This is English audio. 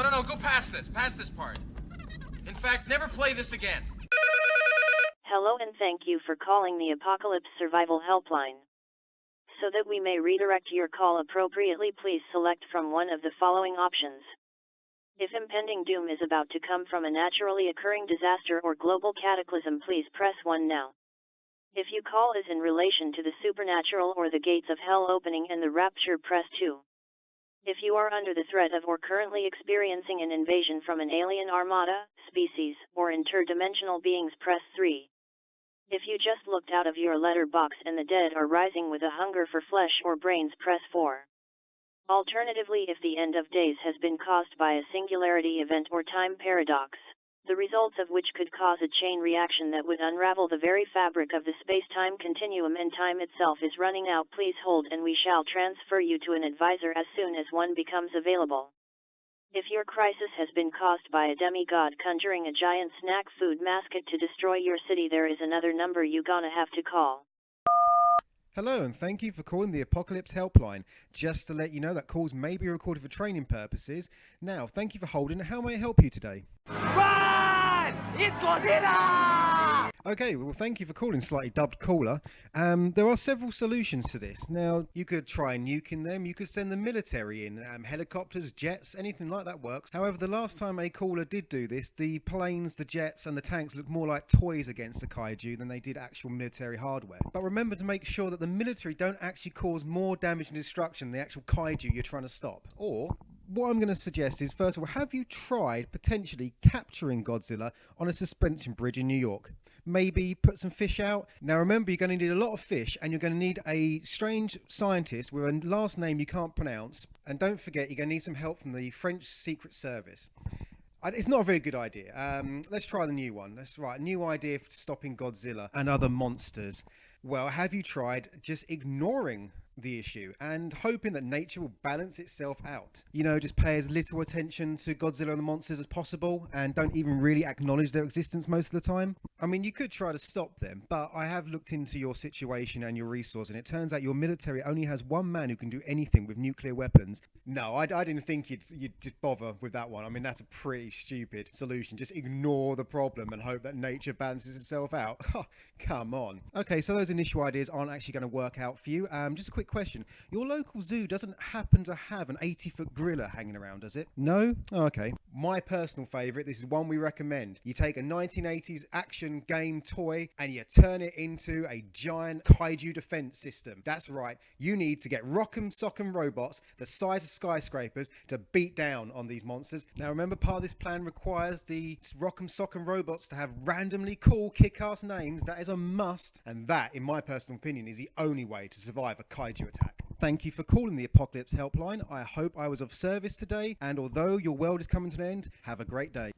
No, go past this part. In fact, never play this again. Hello and thank you for calling the Apocalypse Survival Helpline. So that we may redirect your call appropriately, please select from one of the following options. If impending doom is about to come from a naturally occurring disaster or global cataclysm, please press 1 now. If your call is in relation to the supernatural or the gates of hell opening and the rapture, press 2. If you are under the threat of or currently experiencing an invasion from an alien armada, species, or interdimensional beings, press 3. If you just looked out of your letterbox and the dead are rising with a hunger for flesh or brains, press 4. Alternatively, if the end of days has been caused by a singularity event or time paradox, the results of which could cause a chain reaction that would unravel the very fabric of the space-time continuum and time itself is running out, please hold and we shall transfer you to an advisor as soon as one becomes available. If your crisis has been caused by a demigod conjuring a giant snack food mascot to destroy your city, there is another number you gonna have to call. Hello and thank you for calling the Apocalypse Helpline. Just to let you know that calls may be recorded for training purposes. Now, thank you for holding. How may I help you today? Run! It's Godzilla! Okay, well thank you for calling, slightly dubbed caller. There are several solutions to this. Now, you could try nuking them, you could send the military in, helicopters, jets, anything like that works. However, the last time a caller did do this, the planes, the jets and the tanks looked more like toys against the kaiju than they did actual military hardware. But remember to make sure that the military don't actually cause more damage and destruction than the actual kaiju you're trying to stop. Or what I'm going to suggest is, first of all, have you tried potentially capturing Godzilla on a suspension bridge in New York? Maybe put some fish out. Now remember, you're going to need a lot of fish and you're going to need a strange scientist with a last name you can't pronounce. And don't forget, you're going to need some help from the French Secret Service. It's not a very good idea. Let's try the new one. Let's write a new idea for stopping Godzilla and other monsters. Well, have you tried just ignoring the issue and hoping that nature will balance itself out? You know, just pay as little attention to Godzilla and the monsters as possible and don't even really acknowledge their existence most of the time. I mean, you could try to stop them, but I have looked into your situation and your resource, and it turns out your military only has one man who can do anything with nuclear weapons. No, I didn't think you'd just bother with that one. I mean, that's a pretty stupid solution. Just ignore the problem and hope that nature balances itself out. Come on. Okay, so those initial ideas aren't actually going to work out for you. Just a quick question. Your local zoo doesn't happen to have an 80-foot gorilla hanging around, does it? No? Oh, okay. My personal favourite, this is one we recommend. You take a 1980s action game toy and you turn it into a giant kaiju defense system. That's right. You need to get rock'em sock'em robots the size of skyscrapers to beat down on these monsters. Now remember, part of this plan requires the rock'em sock'em robots to have randomly cool kick-ass names. That is a must. And that, in my personal opinion, is the only way to survive a kaiju attack. Thank you for calling the Apocalypse Helpline. I hope I was of service today, and although your world is coming to an end, have a great day.